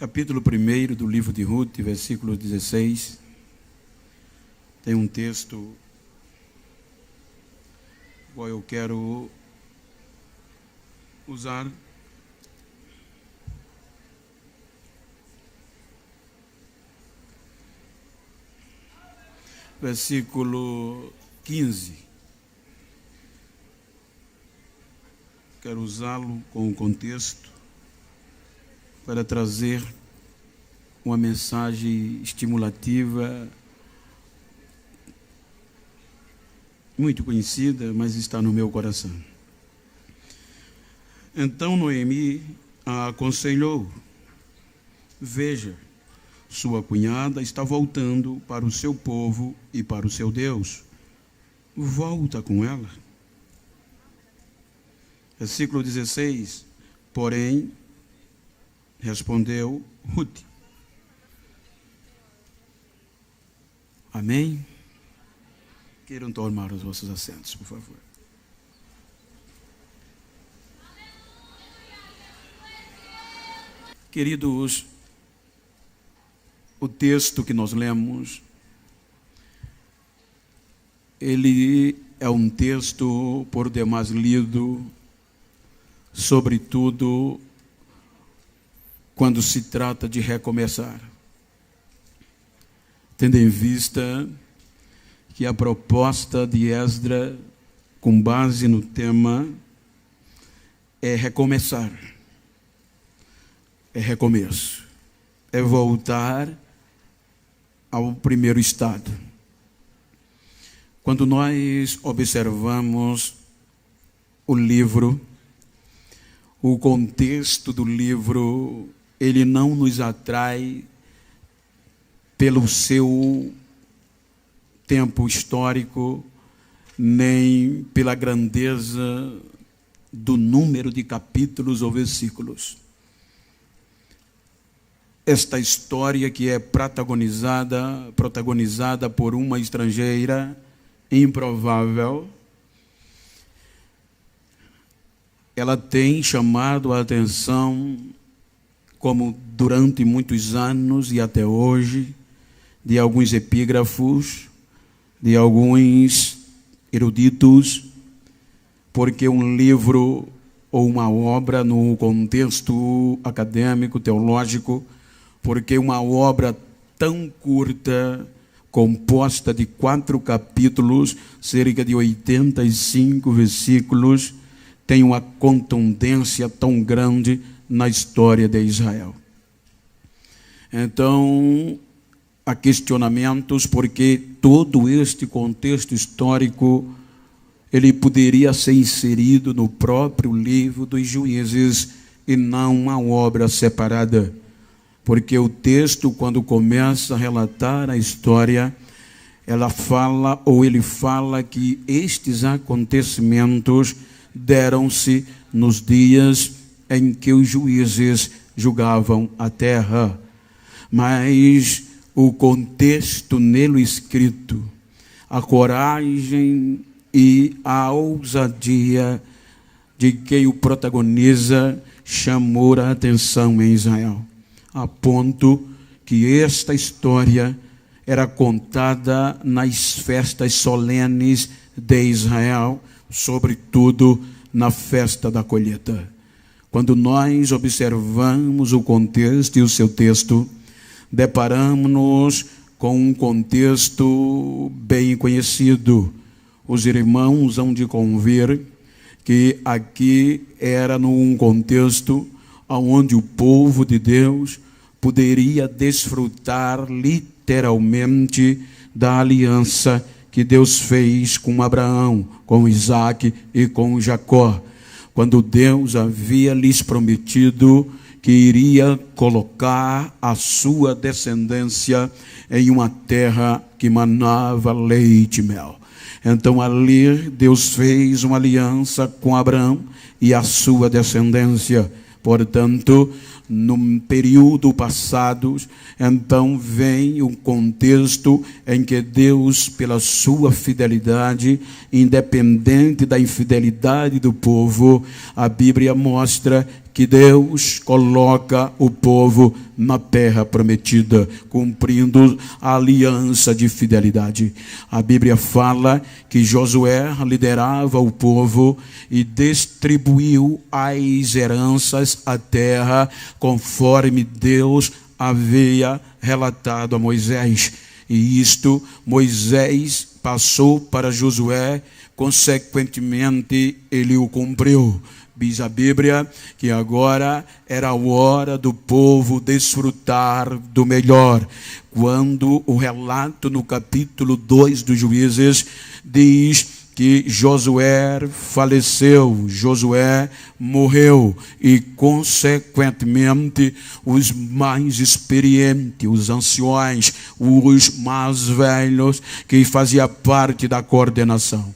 capítulo 1 do livro de Ruth, versículo 16, tem um texto qual eu quero usar. Versículo 15. Quero usá-lo com o contexto para trazer uma mensagem estimulativa, muito conhecida, mas está no meu coração. Então Noemi a aconselhou: veja, sua cunhada está voltando para o seu povo e para o seu Deus. Volta com ela. Versículo 16. Porém, respondeu Ruth. Amém? Queiram tomar os vossos assentos, por favor. Queridos, o texto que nós lemos, ele é um texto por demais lido, sobretudo quando se trata de recomeçar, tendo em vista que a proposta de Esdras, com base no tema, é recomeçar, é recomeço, é voltar ao primeiro estado. Quando nós observamos o livro, o contexto do livro, ele não nos atrai pelo seu tempo histórico, nem pela grandeza do número de capítulos ou versículos. Esta história que é protagonizada por uma estrangeira improvável, ela tem chamado a atenção, como durante muitos anos e até hoje, de alguns epígrafos, de alguns eruditos, porque um livro ou uma obra no contexto acadêmico, teológico, porque uma obra tão curta, composta de 4 capítulos, cerca de 85 versículos, tem uma contundência tão grande na história de Israel. Então, há questionamentos, porque todo este contexto histórico, ele poderia ser inserido no próprio livro dos Juízes e não uma obra separada. Porque o texto, quando começa a relatar a história, ele fala que estes acontecimentos deram-se nos dias em que os juízes julgavam a terra. Mas o contexto nele escrito, a coragem e a ousadia de quem o protagoniza chamou a atenção em Israel, a ponto que esta história era contada nas festas solenes de Israel, sobretudo na festa da colheita. Quando nós observamos o contexto e o seu texto, deparamos-nos com um contexto bem conhecido. Os irmãos hão de convir que aqui era num contexto onde o povo de Deus poderia desfrutar literalmente da aliança que Deus fez com Abraão, com Isaac e com Jacó, quando Deus havia lhes prometido que iria colocar a sua descendência em uma terra que manava leite e mel. Então ali Deus fez uma aliança com Abraão e a sua descendência. Portanto, no período passado, então vem um contexto em que Deus, pela sua fidelidade, independente da infidelidade do povo, a Bíblia mostra que Deus coloca o povo na terra prometida, cumprindo a aliança de fidelidade. A Bíblia fala que Josué liderava o povo e distribuiu as heranças à terra, conforme Deus havia relatado a Moisés. E isto Moisés passou para Josué, consequentemente ele o cumpriu. Diz a Bíblia que agora era a hora do povo desfrutar do melhor. Quando o relato no capítulo 2 dos Juízes diz que Josué faleceu, Josué morreu e, consequentemente, os mais experientes, os anciões, os mais velhos, que faziam parte da coordenação.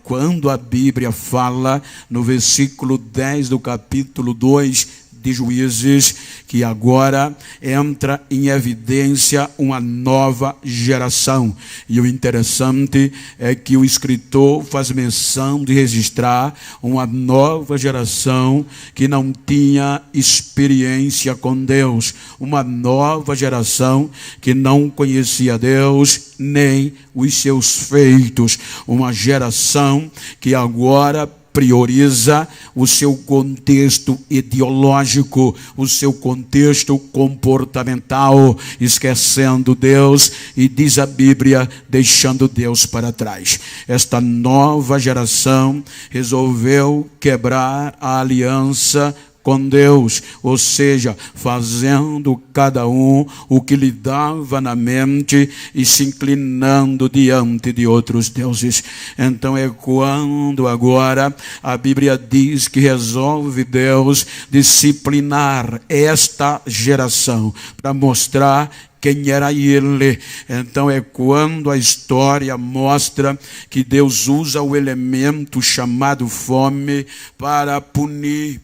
Quando a Bíblia fala, no versículo 10 do capítulo 2 de Juízes, que agora entra em evidência uma nova geração. E o interessante é que o escritor faz menção de registrar uma nova geração que não tinha experiência com Deus, uma nova geração que não conhecia Deus nem os seus feitos, uma geração que agora prioriza o seu contexto ideológico, o seu contexto comportamental, esquecendo Deus, e diz a Bíblia, deixando Deus para trás. Esta nova geração resolveu quebrar a aliança com Deus, ou seja, fazendo cada um o que lhe dava na mente e se inclinando diante de outros deuses. Então é quando agora a Bíblia diz que resolve Deus disciplinar esta geração para mostrar quem era ele. Então é quando a história mostra que Deus usa o elemento chamado fome para punir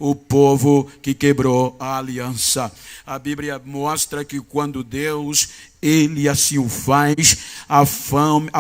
o povo que quebrou a aliança. A Bíblia mostra que quando Deus, ele assim o faz, a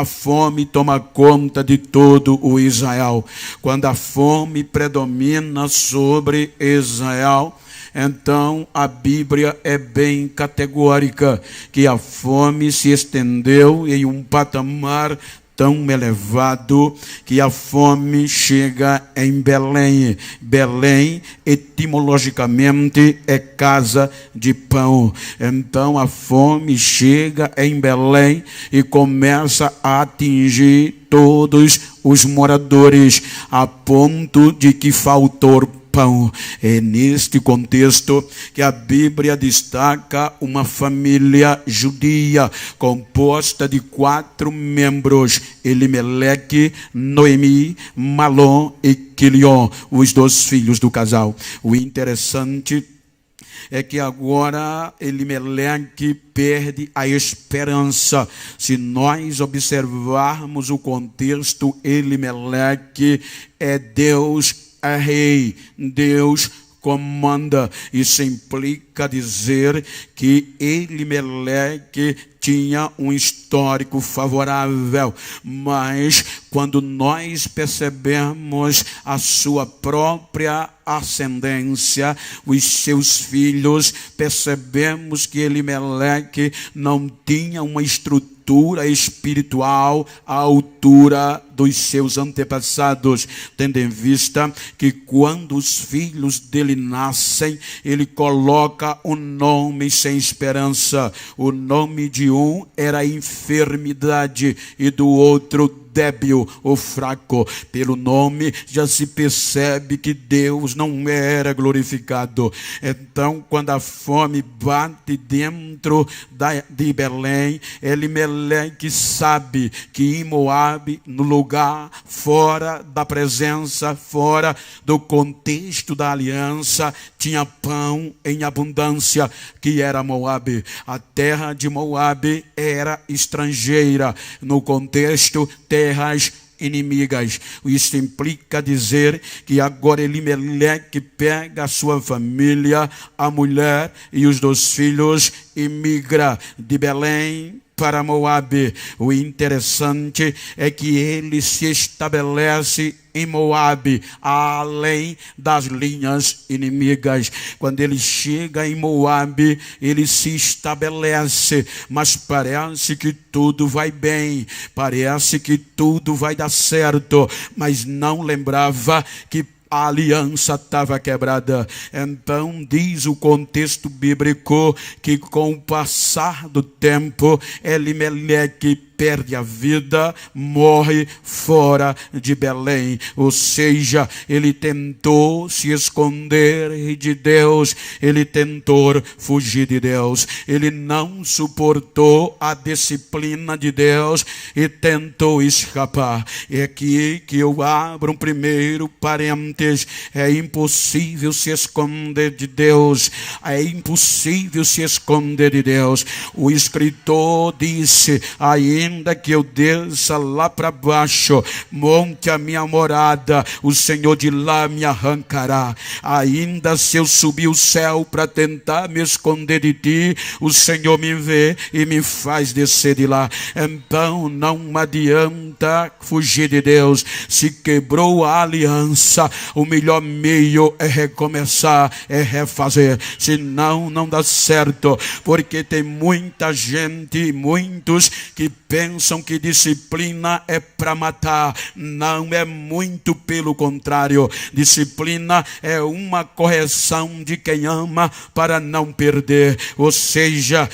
fome toma conta de todo o Israel. Quando a fome predomina sobre Israel, então a Bíblia é bem categórica, que a fome se estendeu em um patamar tão elevado que a fome chega em Belém. Belém, etimologicamente, é casa de pão. Então a fome chega em Belém e começa a atingir todos os moradores, a ponto de que faltou pão. É neste contexto que a Bíblia destaca uma família judia composta de 4 membros: Elimeleque, Noemi, Malom e Quilion, os 2 filhos do casal. O interessante é que agora Elimeleque perde a esperança. Se nós observarmos o contexto, Elimeleque é Deus, é rei, Deus comanda. Isso implica dizer que Elimeleque tinha um histórico favorável, mas quando nós percebemos a sua própria ascendência, os seus filhos, percebemos que Elimeleque não tinha uma estrutura espiritual à altura dos seus antepassados, tendo em vista que quando os filhos dele nascem, ele coloca um nome sem esperança. O nome de um era enfermidade e do outro débil ou fraco. Pelo nome já se percebe que Deus não era glorificado. Então, quando a fome bate dentro de Belém, Elimeleque sabe que em Moabe, no lugar fora da presença, fora do contexto da aliança, tinha pão em abundância, que era Moabe. A terra de Moabe era estrangeira, no contexto terras inimigas. Isso implica dizer que agora Elimeleque pega a sua família, a mulher e os 2 filhos, e migra de Belém para Moabe. O interessante é que ele se estabelece em Moabe, além das linhas inimigas. Quando ele chega em Moabe, ele se estabelece, mas parece que tudo vai bem, parece que tudo vai dar certo, mas não lembrava que a aliança estava quebrada. Então diz o contexto bíblico que com o passar do tempo, Elimeleque perde a vida, morre fora de Belém. Ou seja, ele tentou se esconder de Deus, ele tentou fugir de Deus, ele não suportou a disciplina de Deus e tentou escapar. É aqui que eu abro um primeiro parênteses. É impossível se esconder de Deus, é impossível se esconder de Deus. O escritor disse: ainda que eu desça lá para baixo, monte a minha morada, o Senhor de lá me arrancará. Ainda se eu subir o céu para tentar me esconder de ti, o Senhor me vê e me faz descer de lá. Então não adianta fugir de Deus. Se quebrou a aliança, o melhor meio é recomeçar, é refazer, senão não dá certo, porque tem muita gente, muitos que pensam que disciplina é para matar. Não, é muito pelo contrário. Disciplina é uma correção de quem ama para não perder. Ou seja,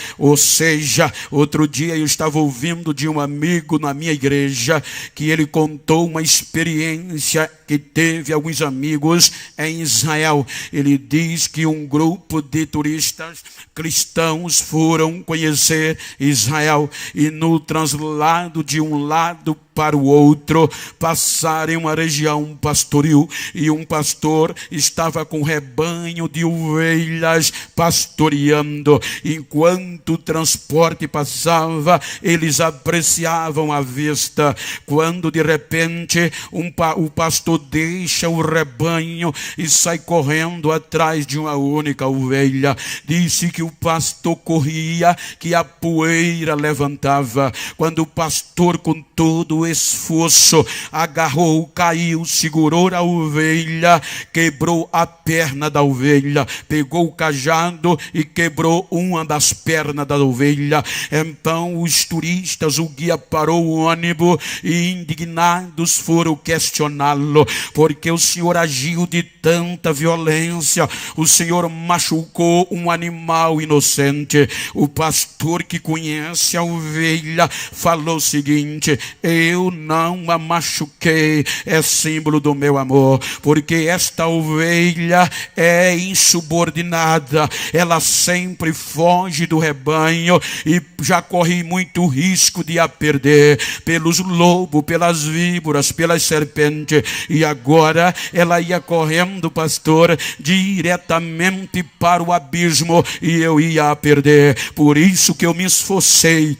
outro dia eu estava ouvindo de um amigo na minha igreja que ele contou uma experiência que teve alguns amigos em Israel. Ele diz que um grupo de turistas cristãos foram conhecer Israel e no translado de um lado para o outro, passaram em uma região pastoril e um pastor estava com um rebanho de ovelhas pastoreando. Enquanto o transporte passava, eles apreciavam a vista, quando de repente o pastor deixa o rebanho e sai correndo atrás de uma única ovelha. Disse que o pastor corria, que a poeira levantava. Quando o pastor, com todo o esforço, agarrou, caiu, segurou a ovelha, quebrou a perna da ovelha, pegou o cajado e quebrou uma das pernas da ovelha. Então os turistas, o guia parou o ônibus e indignados foram questioná-lo, porque o senhor agiu de tanta violência, o senhor machucou um animal inocente. O pastor, que conhece a ovelha, falou o seguinte: eu não a machuquei, é símbolo do meu amor, porque esta ovelha é insubordinada, ela sempre foge do rebanho e já corri muito risco de a perder pelos lobos, pelas víboras, pelas serpentes, e agora ela ia correndo, pastor, diretamente para o abismo e eu ia a perder. Por isso que eu me esforcei,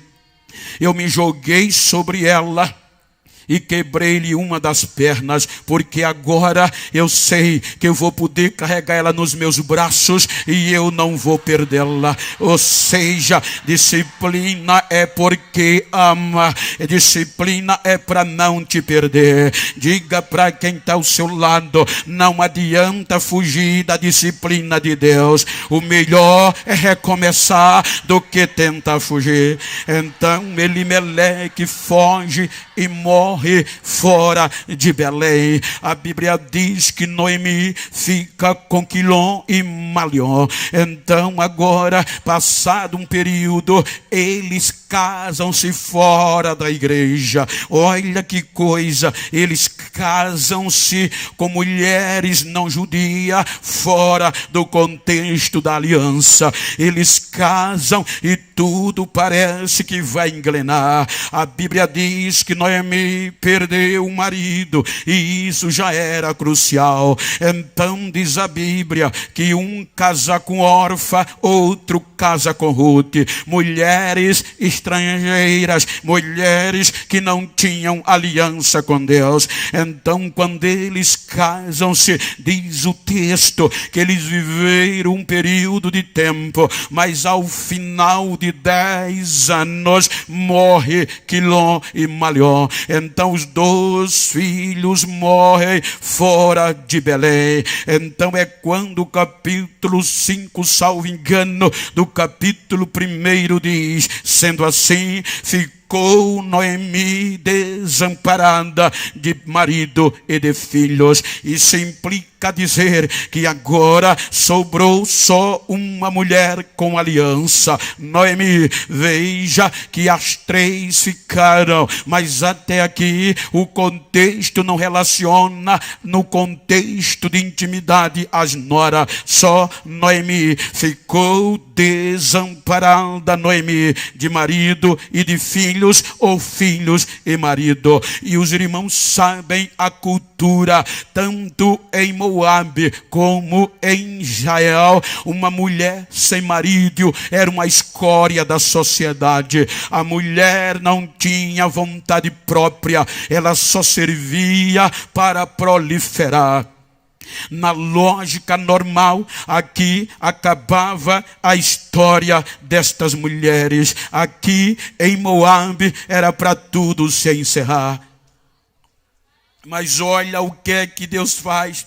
eu me joguei sobre ela e quebrei-lhe uma das pernas, porque agora eu sei que eu vou poder carregar ela nos meus braços e eu não vou perdê-la. Ou seja, disciplina é porque ama, disciplina é para não te perder. Diga para quem está ao seu lado: não adianta fugir da disciplina de Deus, o melhor é recomeçar do que tentar fugir. Então Elimeleque foge e morre fora de Belém. A Bíblia diz que Noemi fica com Quilom e Maliom. Então agora, passado um período, eles casam-se fora da igreja. Olha que coisa, eles casam-se com mulheres não judias, fora do contexto da aliança. Eles casam e tudo parece que vai engrenar. A Bíblia diz que Noemi perdeu o marido e isso já era crucial. Então diz a Bíblia que um casa com órfã, outro casa com Ruth, mulheres estrangeiras, mulheres que não tinham aliança com Deus. Então quando eles casam-se, diz o texto que eles viveram um período de tempo, mas ao final de 10 anos, morre Quilom e Maliom. Então os 2 filhos morrem fora de Belém. Então é quando o capítulo 5, salvo engano, do capítulo 1 diz: sendo assim, ficou Noemi desamparada de marido e de filhos. Isso implica dizer que agora sobrou só uma mulher com aliança, Noemi. Veja que as 3 ficaram, mas até aqui o contexto não relaciona no contexto de intimidade as noras. Só Noemi ficou desamparada, Noemi, de marido e de filhos, ou filhos e marido. E os irmãos sabem a cultura, tanto em Moabe como em Israel. Uma mulher sem marido era uma escória da sociedade. A mulher não tinha vontade própria, ela só servia para proliferar. Na lógica normal, aqui acabava a história destas mulheres. Aqui em Moabe era para tudo se encerrar. Mas olha o que é que Deus faz.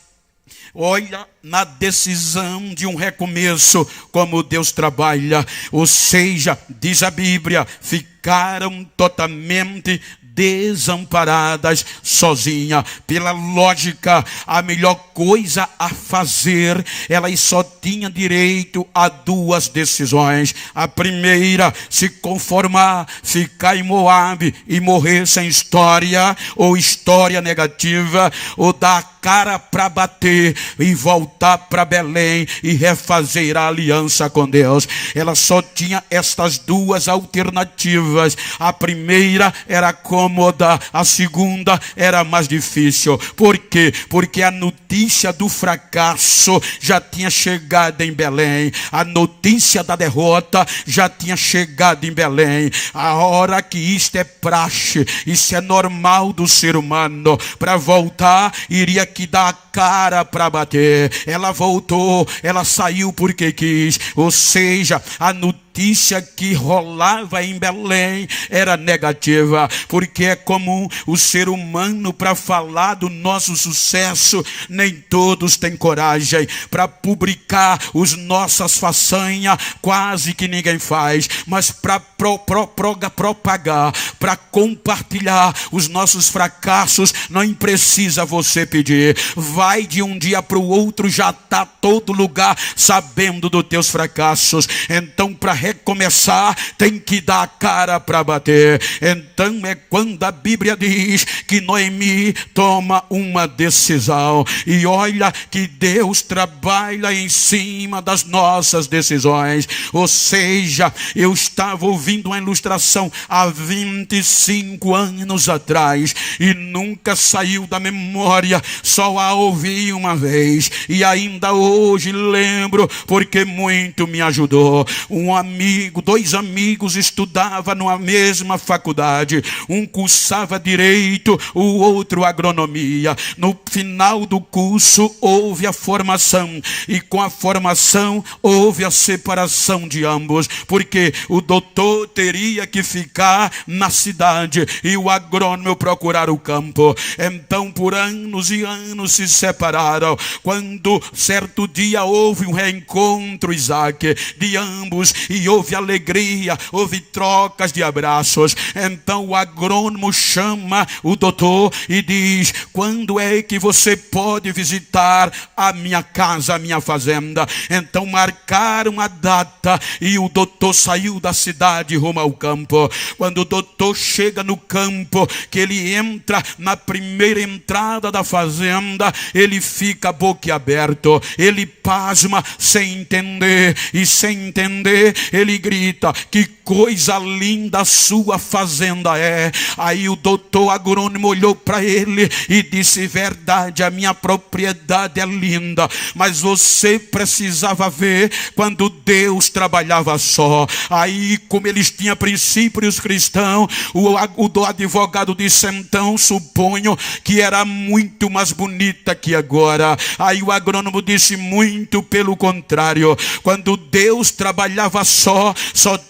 Olha na decisão de um recomeço, como Deus trabalha. Ou seja, diz a Bíblia, ficaram totalmente desamparadas, sozinha. Pela lógica, a melhor coisa a fazer, elas só tinham direito a 2 decisões. A primeira, se conformar, ficar em Moabe e morrer sem história, ou história negativa, ou dar a cara para bater e voltar para Belém e refazer a aliança com Deus. Ela só tinha estas 2 alternativas. A primeira era cômoda, a segunda era mais difícil. Por quê? Porque a notícia do fracasso já tinha chegado em Belém. A notícia da derrota já tinha chegado em Belém. A hora que isto é praxe, isso é normal do ser humano. Para voltar, iria que dar a cara para bater. Ela voltou, ela saiu porque quis. Ou seja, a notícia que rolava em Belém era negativa, porque é comum o ser humano, para falar do nosso sucesso, nem todos têm coragem. Para publicar as nossas façanhas, quase que ninguém faz, mas para propagar, para compartilhar os nossos fracassos, não precisa você pedir. Vai de um dia para o outro, já está todo lugar sabendo dos teus fracassos. Então, para recomeçar, tem que dar a cara para bater. Então é quando a Bíblia diz que Noemi toma uma decisão. E olha que Deus trabalha em cima das nossas decisões. Ou seja, eu estava ouvindo uma ilustração há 25 anos atrás e nunca saiu da memória, só a ouvi uma vez e ainda hoje lembro, porque muito me ajudou. Um amigo, 2 amigos estudavam numa mesma faculdade. Um cursava direito, o outro agronomia. No final do curso houve a formação, e com a formação houve a separação de ambos, porque o doutor teria que ficar na cidade e o agrônomo procurar o campo. Então por anos e anos se separaram. Quando certo dia houve um reencontro, Isaac, de ambos, e houve alegria, houve trocas de abraços. Então o agrônomo chama o doutor e diz: quando é que você pode visitar a minha casa, a minha fazenda? Então marcaram a data e o doutor saiu da cidade rumo ao campo. Quando o doutor chega no campo, que ele entra na primeira entrada da fazenda, ele fica boquiaberto, ele pasma sem entender, e sem entender ele grita: que coisa linda a sua fazenda é. Aí o doutor agrônomo olhou para ele e disse: verdade, a minha propriedade é linda, mas você precisava ver quando Deus trabalhava só. Aí, como eles tinham princípios cristãos, o advogado disse: então suponho que era muito mais bonita que agora. Aí o agrônomo disse: muito pelo contrário, quando Deus trabalhava só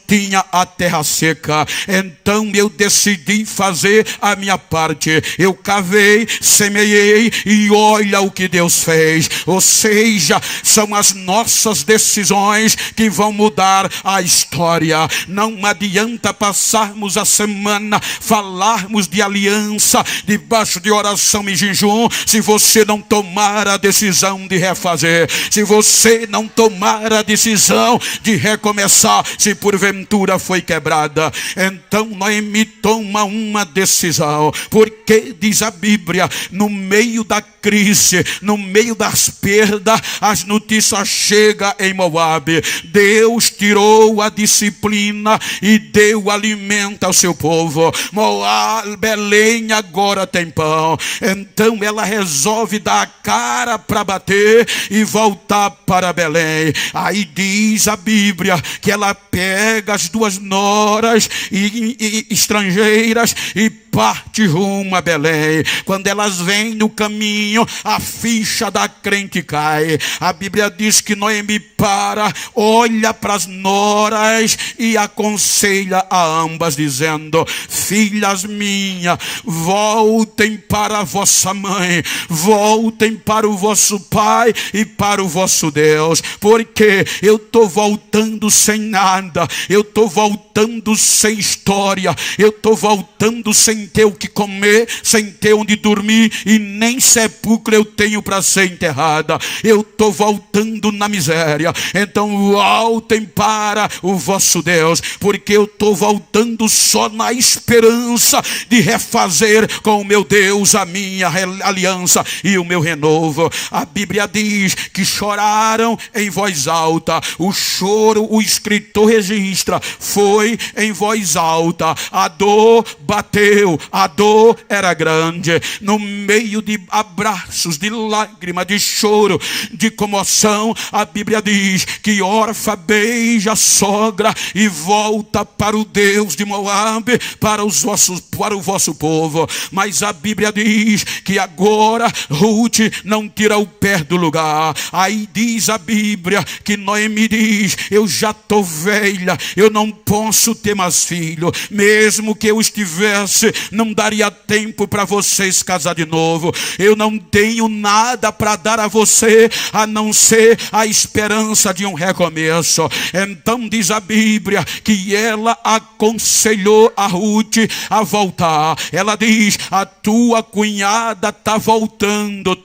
tinha a terra seca. Então eu decidi fazer a minha parte. Eu cavei, semeei e olha o que Deus fez. Ou seja, são as nossas decisões que vão mudar a história. Não adianta passarmos a semana, falarmos de aliança, debaixo de oração e jejum, se você não tomar a decisão de refazer, se você não tomar a decisão de recomeçar, se porventura foi quebrada. Então Noemi toma uma decisão, porque diz a Bíblia, no meio da crise, no meio das perdas, as notícias chegam em Moabe. Deus tirou a disciplina e deu alimento ao seu povo. Moabe, Belém agora tem pão. Então ela resolve dar a cara para bater e voltar para Belém. Aí diz a Bíblia que ela pega as duas noras e estrangeiras e parte rumo a Belém. Quando elas vêm no caminho, a ficha da crente cai. A Bíblia diz que Noemi para, olha para as noras e aconselha a ambas, dizendo: filhas minhas, voltem para a vossa mãe, voltem para o vosso pai e para o vosso Deus, porque eu estou voltando sem nada, eu estou voltando sem história, eu estou voltando sem ter o que comer, sem ter onde dormir, e nem sepulcro eu tenho para ser enterrada. Eu estou voltando na miséria. Então voltem para o vosso Deus, porque eu estou voltando só na esperança de refazer com o meu Deus a minha aliança e o meu renovo. A Bíblia diz que choraram em voz alta. O choro, o escritor registra, foi em voz alta. A dor bateu, a dor era grande. No meio de abraços, de lágrimas, de choro, de comoção, a Bíblia diz que órfã beija a sogra e volta para o Deus de Moabe, para o vosso povo. Mas a Bíblia diz que agora Ruth não tira o pé do lugar. Aí diz a Bíblia que Noemi diz: eu já estou velha, eu não posso ter mais filho. Mesmo que eu estivesse, não daria tempo para vocês casar de novo. Eu não tenho nada para dar a você, a não ser a esperança de um recomeço. Então diz a Bíblia que ela aconselhou a Ruth a voltar. Ela diz: a tua cunhada está voltando,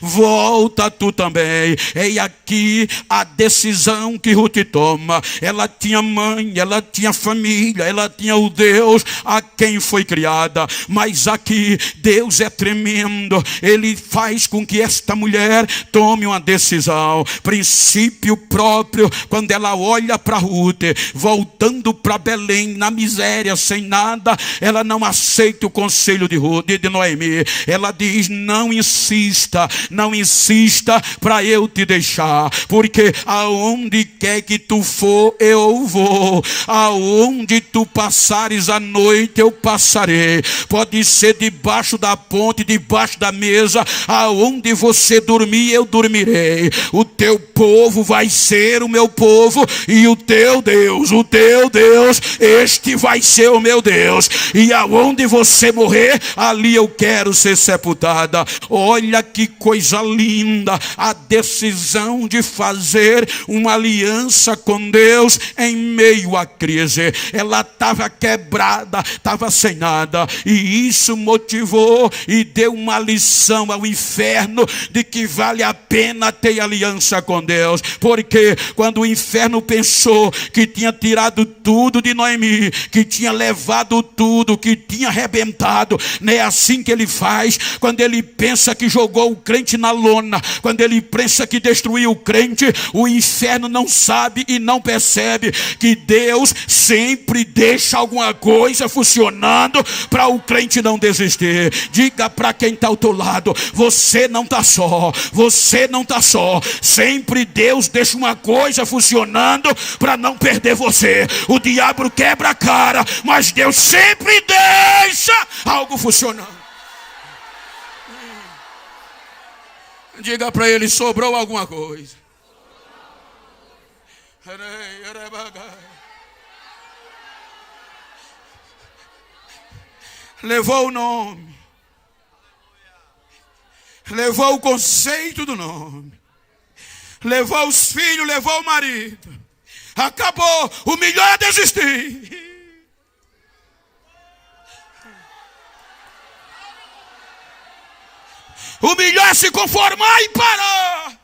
volta tu também. E aqui a decisão que Ruth toma. Ela tinha mãe, ela tinha família, ela tinha o Deus a quem foi criada. Mas aqui Deus é tremendo. Ele faz com que esta mulher tome uma decisão. Princípio próprio, quando ela olha para Ruth voltando para Belém na miséria, sem nada, ela não aceita o conselho de Noemi. Ela diz: não insista para eu te deixar, porque aonde quer que tu for, eu vou. Aonde tu passares a noite, eu passarei. Pode ser debaixo da ponte, debaixo da mesa, aonde você dormir, eu dormirei. O teu povo vai ser o meu povo, e o teu Deus, este vai ser o meu Deus. E aonde você morrer, ali eu quero ser sepultada. Olha que coisa linda, a decisão de fazer uma aliança com Deus em meio à crise. Ela estava quebrada, estava sem nada, e isso motivou e deu uma lição ao inferno de que vale a pena ter aliança com Deus. Porque quando o inferno pensou que tinha tirado tudo de Noemi, que tinha levado tudo, que tinha arrebentado, não é assim que ele faz. Quando ele pensa que jogou o crente na lona, quando ele pensa que destruiu o crente, o inferno não sabe e não percebe que Deus sempre deixa alguma coisa funcionando para o crente não desistir. Diga para quem está ao teu lado: você não está só, você não está só. Sempre Deus deixa uma coisa funcionando para não perder você. O diabo quebra a cara, mas Deus sempre deixa algo funcionando. Diga para ele: sobrou alguma coisa. levou o nome, levou o conceito do nome, levou os filhos, levou o marido, acabou, o melhor é desistir. O melhor é se conformar e parar.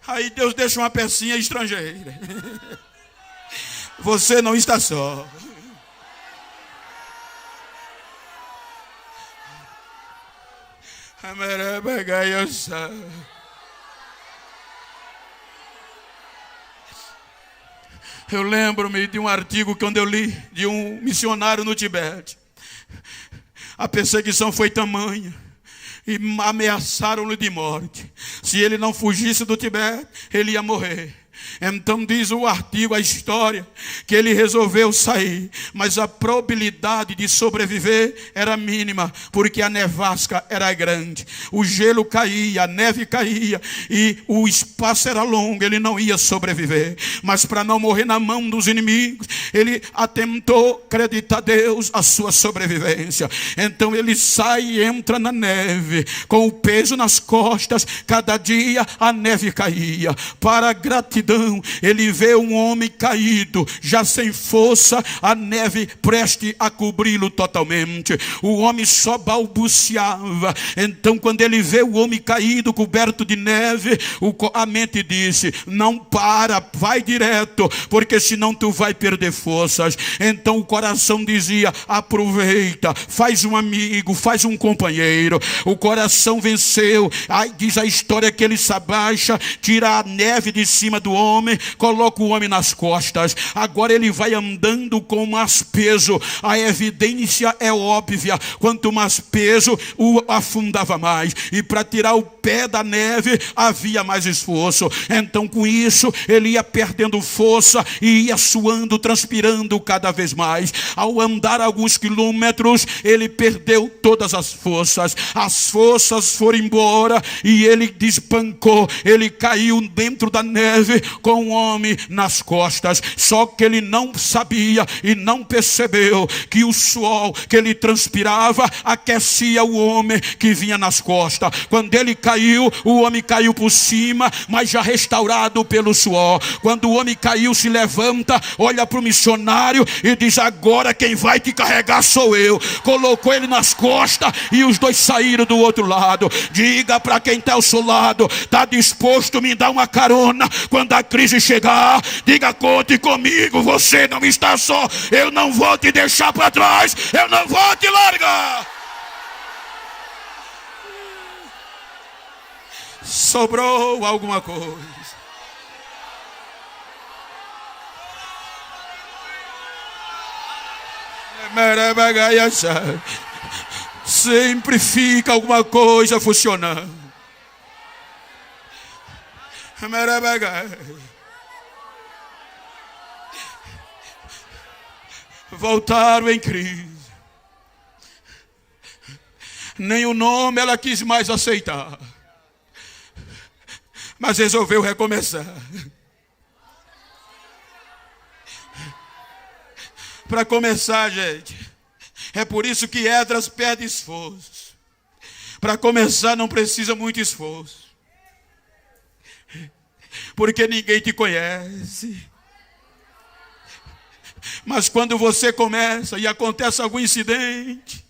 Aí Deus deixa uma pecinha estrangeira. Você não está só. Eu lembro-me de um artigo que eu li de um missionário no Tibete. A perseguição foi tamanha e ameaçaram-no de morte. Se ele não fugisse do Tibete, ele ia morrer. Então diz o artigo, a história, que ele resolveu sair, mas a probabilidade de sobreviver era mínima, porque a nevasca era grande, o gelo caía, a neve caía e o espaço era longo, ele não ia sobreviver. Mas para não morrer na mão dos inimigos, ele atentou acreditar a Deus a sua sobrevivência. Então ele sai e entra na neve, com o peso nas costas. Cada dia a neve caía. Para a gratidão, ele vê um homem caído, já sem força, a neve preste a cobri-lo totalmente. O homem só balbuciava. Então quando ele vê o homem caído, coberto de neve, a mente disse: não para, vai direto, porque senão tu vai perder forças. Então o coração dizia: aproveita, faz um amigo, faz um companheiro. O coração venceu. Aí diz a história que ele se abaixa, tira a neve de cima do homem, coloca o homem nas costas. Agora ele vai andando com mais peso. A evidência é óbvia: quanto mais peso, o afundava mais, e para tirar o pé da neve havia mais esforço. Então com isso ele ia perdendo força e ia suando, transpirando cada vez mais. Ao andar alguns quilômetros, ele perdeu todas as forças foram embora e ele despancou. Ele caiu dentro da neve com um homem nas costas. Só que ele não sabia e não percebeu que o suor que ele transpirava aquecia o homem que vinha nas costas. Quando ele caiu, o homem caiu por cima, mas já restaurado pelo suor. Quando o homem caiu, se levanta, olha para o missionário e diz: agora quem vai te carregar sou eu. Colocou ele nas costas e os dois saíram do outro lado. Diga para quem está ao seu lado: está disposto a me dar uma carona quando a crise chegar? Diga: conte comigo, você não está só. Eu não vou te deixar para trás, eu não vou te largar. Sobrou alguma coisa. Sempre fica alguma coisa funcionando. Voltaram em crise. Nem o nome ela quis mais aceitar, mas resolveu recomeçar. Para começar, gente, é por isso que Esdras pede esforço. Para começar não precisa muito esforço, porque ninguém te conhece. Mas quando você começa e acontece algum incidente,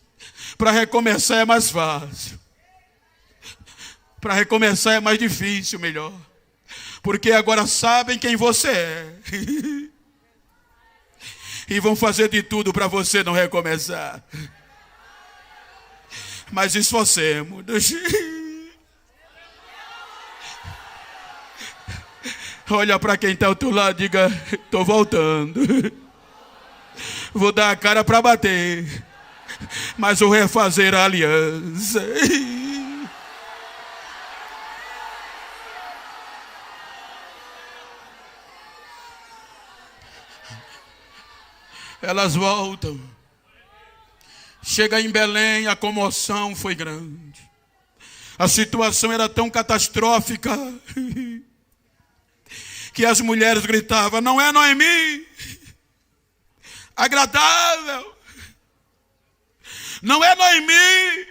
para recomeçar é mais fácil. Para recomeçar é mais difícil, melhor. Porque agora sabem quem você é. E vão fazer de tudo para você não recomeçar. Mas esforcemos. Olha para quem está ao teu lado e diga: estou voltando. Vou dar a cara para bater, mas vou refazer a aliança. Elas voltam. Chega em Belém, a comoção foi grande. A situação era tão catastrófica que as mulheres gritavam: não é Noemi agradável? Não é Noemi.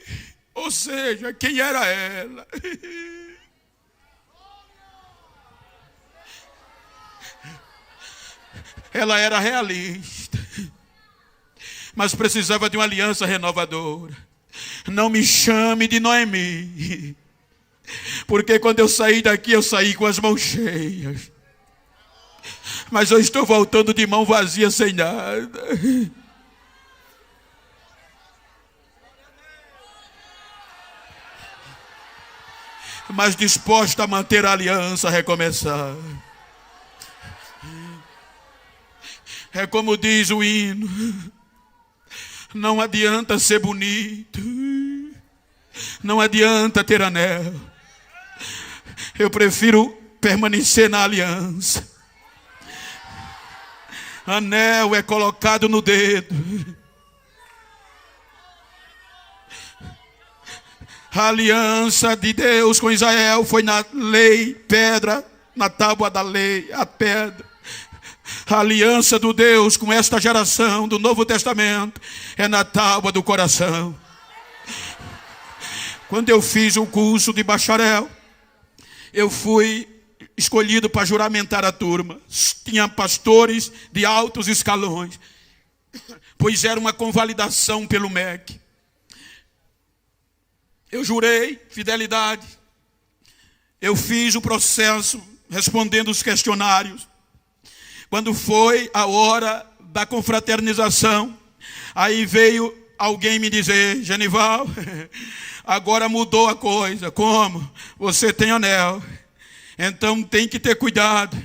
Ou seja, quem era ela? Ela era realista, mas precisava de uma aliança renovadora. Não me chame de Noemi, porque quando eu saí daqui, eu saí com as mãos cheias. Mas eu estou voltando de mão vazia, sem nada. Mas disposta a manter a aliança, a recomeçar. É como diz o hino: não adianta ser bonito, não adianta ter anel, eu prefiro permanecer na aliança. Anel é colocado no dedo. A aliança de Deus com Israel foi na lei, pedra, na tábua da lei, a pedra. A aliança do Deus com esta geração do Novo Testamento é na tábua do coração. Quando eu fiz o curso de bacharel, eu fui escolhido para juramentar a turma. Tinha pastores de altos escalões, pois era uma convalidação pelo MEC. Eu jurei fidelidade. Eu fiz o processo respondendo os questionários. Quando foi a hora da confraternização, aí veio alguém me dizer: Genival, agora mudou a coisa. Como? Você tem anel, então tem que ter cuidado,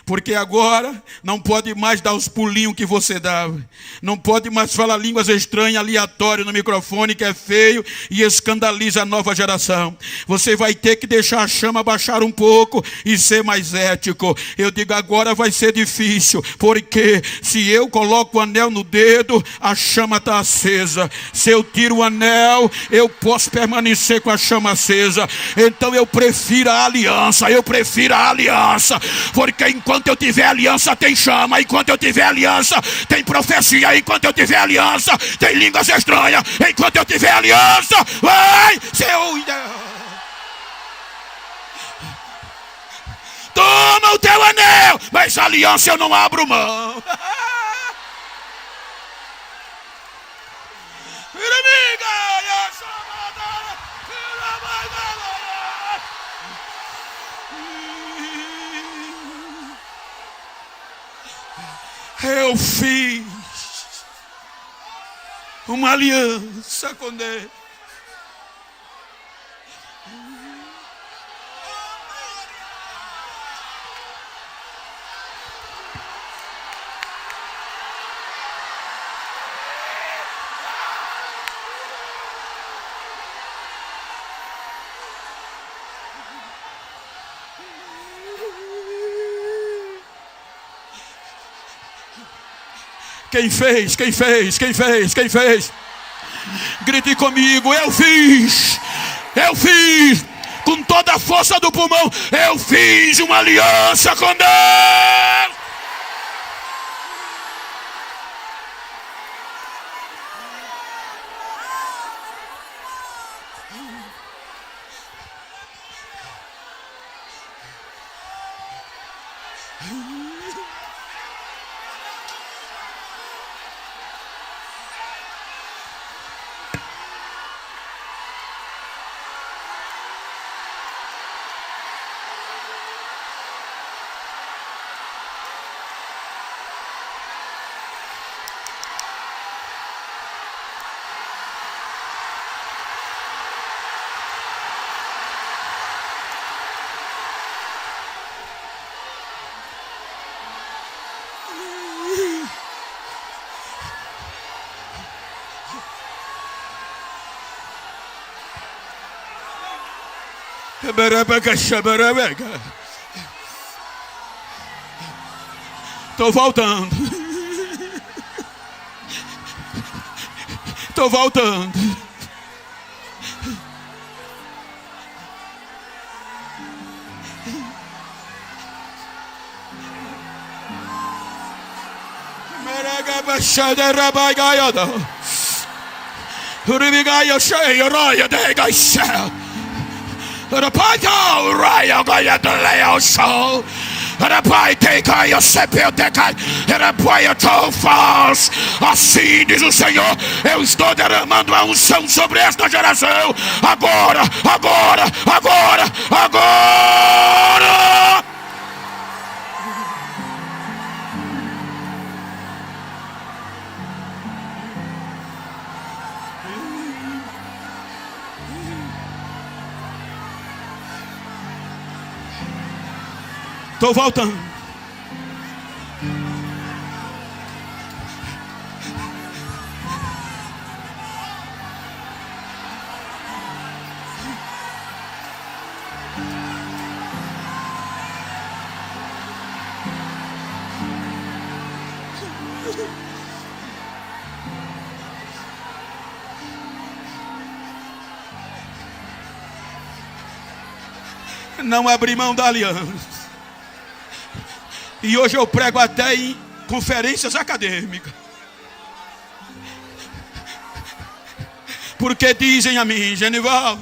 porque agora não pode mais dar os pulinhos que você dava. Não pode mais falar línguas estranhas, aleatórias no microfone, que é feio e escandaliza a nova geração. Você vai ter que deixar a chama baixar um pouco e ser mais ético. Eu digo, agora vai ser difícil, porque se eu coloco o anel no dedo, a chama está acesa. Se eu tiro o anel, eu posso permanecer com a chama acesa. Então eu prefiro a aliança, porque enquanto eu tiver aliança tem chama, enquanto eu tiver aliança tem profecia, enquanto eu tiver aliança tem línguas estranhas, enquanto eu tiver aliança, vai, seu... Toma o teu anel, mas a aliança eu não abro mão. Eu fiz uma aliança com Deus. Quem fez? Grite comigo, eu fiz com toda a força do pulmão, eu fiz uma aliança com Deus. Estou voltando. Uribigaia cheia, raia, dega, céu. Rapaio, raia, gaia, do leão, show. Rapai, teca, eu sepeu, teca. Rapai, eu tô falso. Assim diz o Senhor: eu estou derramando a unção sobre esta geração. Agora, agora, agora, agora. Estou voltando. Não abri mão da aliança. E hoje eu prego até em conferências acadêmicas. Porque dizem a mim, Genival,